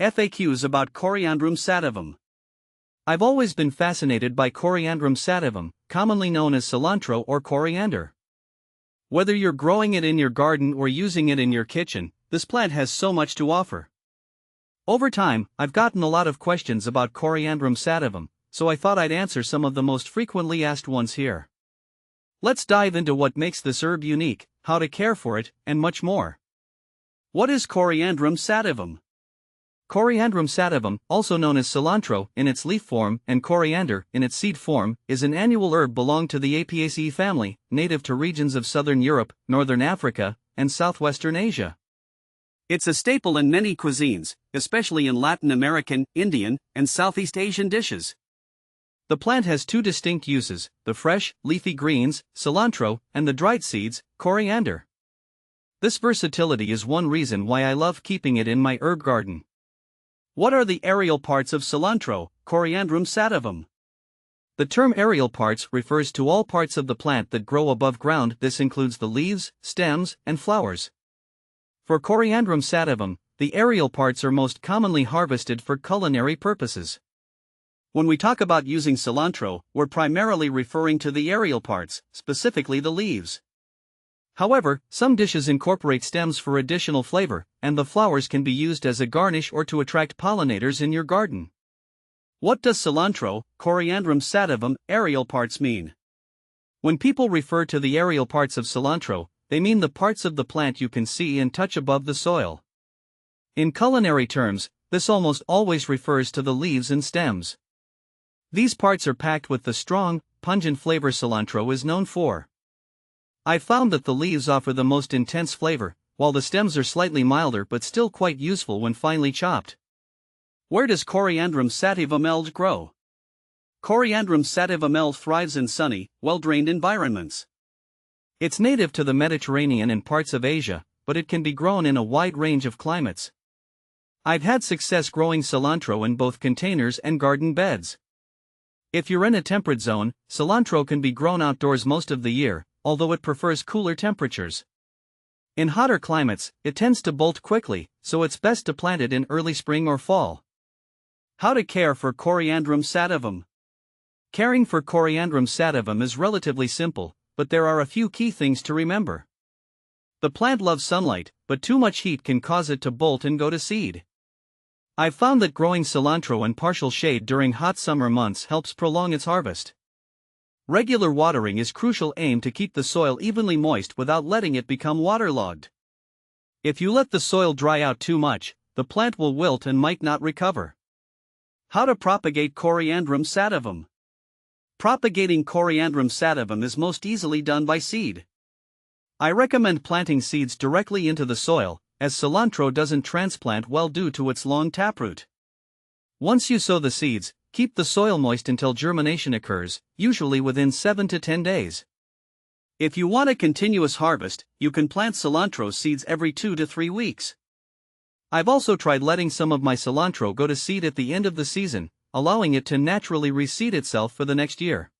FAQs about Coriandrum sativum. I've always been fascinated by Coriandrum sativum, commonly known as cilantro or coriander. Whether you're growing it in your garden or using it in your kitchen, this plant has so much to offer. Over time, I've gotten a lot of questions about Coriandrum sativum, so I thought I'd answer some of the most frequently asked ones here. Let's dive into what makes this herb unique, how to care for it, and much more. What is Coriandrum sativum? Coriandrum sativum, also known as cilantro in its leaf form and coriander in its seed form, is an annual herb belonging to the Apiaceae family, native to regions of southern Europe, northern Africa, and southwestern Asia. It's a staple in many cuisines, especially in Latin American, Indian, and Southeast Asian dishes. The plant has two distinct uses: the fresh, leafy greens, cilantro, and the dried seeds, coriander. This versatility is one reason why I love keeping it in my herb garden. What are the aerial parts of cilantro, Coriandrum sativum? The term aerial parts refers to all parts of the plant that grow above ground. This includes the leaves, stems, and flowers. For Coriandrum sativum, the aerial parts are most commonly harvested for culinary purposes. When we talk about using cilantro, we're primarily referring to the aerial parts, specifically the leaves. However, some dishes incorporate stems for additional flavor, and the flowers can be used as a garnish or to attract pollinators in your garden. What does cilantro, Coriandrum sativum, aerial parts mean? When people refer to the aerial parts of cilantro, they mean the parts of the plant you can see and touch above the soil. In culinary terms, this almost always refers to the leaves and stems. These parts are packed with the strong, pungent flavor cilantro is known for. I've found that the leaves offer the most intense flavor, while the stems are slightly milder but still quite useful when finely chopped. Where does Coriandrum sativum grow? Coriandrum sativum thrives in sunny, well-drained environments. It's native to the Mediterranean and parts of Asia, but it can be grown in a wide range of climates. I've had success growing cilantro in both containers and garden beds. If you're in a temperate zone, cilantro can be grown outdoors most of the year, although it prefers cooler temperatures. In hotter climates, it tends to bolt quickly, so it's best to plant it in early spring or fall. How to care for Coriandrum sativum? Caring for Coriandrum sativum is relatively simple, but there are a few key things to remember. The plant loves sunlight, but too much heat can cause it to bolt and go to seed. I've found that growing cilantro in partial shade during hot summer months helps prolong its harvest. Regular watering is crucial. Aim to keep the soil evenly moist without letting it become waterlogged. If you let the soil dry out too much, the plant will wilt and might not recover. How to propagate Coriandrum sativum? Propagating Coriandrum sativum is most easily done by seed. I recommend planting seeds directly into the soil, as cilantro doesn't transplant well due to its long taproot. Once you sow the seeds, keep the soil moist until germination occurs, usually within 7 to 10 days. If you want a continuous harvest, you can plant cilantro seeds every 2 to 3 weeks. I've also tried letting some of my cilantro go to seed at the end of the season, allowing it to naturally reseed itself for the next year.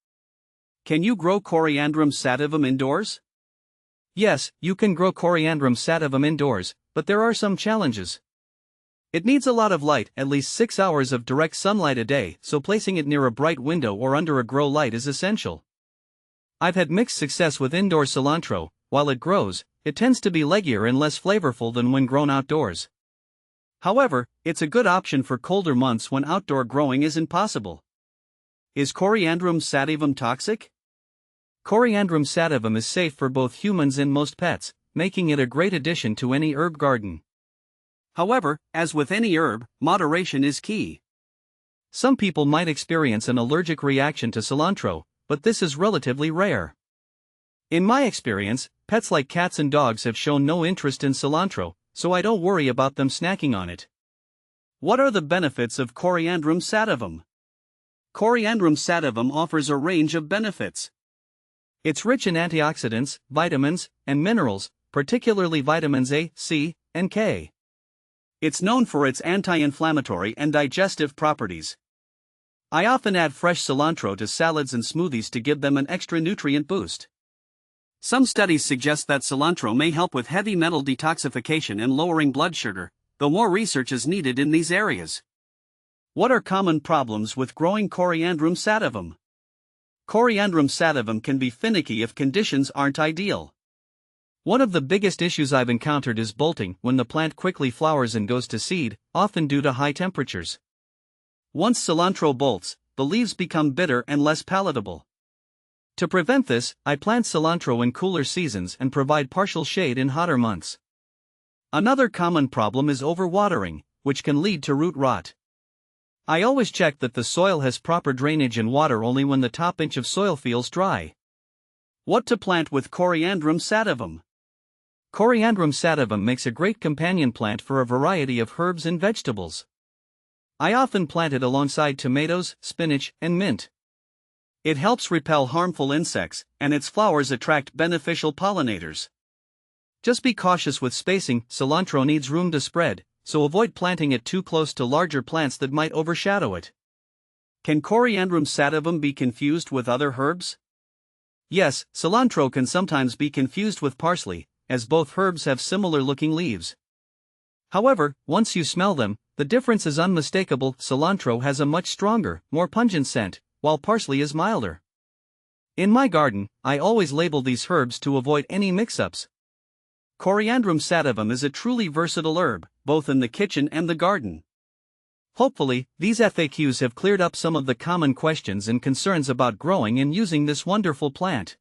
Can you grow Coriandrum sativum indoors? Yes, you can grow Coriandrum sativum indoors, but there are some challenges. It needs a lot of light, at least 6 hours of direct sunlight a day, so placing it near a bright window or under a grow light is essential. I've had mixed success with indoor cilantro. While it grows, it tends to be leggier and less flavorful than when grown outdoors. However, it's a good option for colder months when outdoor growing isn't possible. Is Coriandrum sativum toxic? Coriandrum sativum is safe for both humans and most pets, making it a great addition to any herb garden. However, as with any herb, moderation is key. Some people might experience an allergic reaction to cilantro, but this is relatively rare. In my experience, pets like cats and dogs have shown no interest in cilantro, so I don't worry about them snacking on it. What are the benefits of Coriandrum sativum? Coriandrum sativum offers a range of benefits. It's rich in antioxidants, vitamins, and minerals, particularly vitamins A, C, and K. It's known for its anti-inflammatory and digestive properties. I often add fresh cilantro to salads and smoothies to give them an extra nutrient boost. Some studies suggest that cilantro may help with heavy metal detoxification and lowering blood sugar, though more research is needed in these areas. What are common problems with growing Coriandrum sativum? Coriandrum sativum can be finicky if conditions aren't ideal. One of the biggest issues I've encountered is bolting when the plant quickly flowers and goes to seed, often due to high temperatures. Once cilantro bolts, the leaves become bitter and less palatable. To prevent this, I plant cilantro in cooler seasons and provide partial shade in hotter months. Another common problem is overwatering, which can lead to root rot. I always check that the soil has proper drainage and water only when the top inch of soil feels dry. What to plant with Coriandrum sativum? Coriandrum sativum makes a great companion plant for a variety of herbs and vegetables. I often plant it alongside tomatoes, spinach, and mint. It helps repel harmful insects, and its flowers attract beneficial pollinators. Just be cautious with spacing. Cilantro needs room to spread, so avoid planting it too close to larger plants that might overshadow it. Can Coriandrum sativum be confused with other herbs? Yes, cilantro can sometimes be confused with parsley, as both herbs have similar-looking leaves. However, once you smell them, the difference is unmistakable. Cilantro has a much stronger, more pungent scent, while parsley is milder. In my garden, I always label these herbs to avoid any mix-ups. Coriandrum sativum is a truly versatile herb, both in the kitchen and the garden. Hopefully, these FAQs have cleared up some of the common questions and concerns about growing and using this wonderful plant.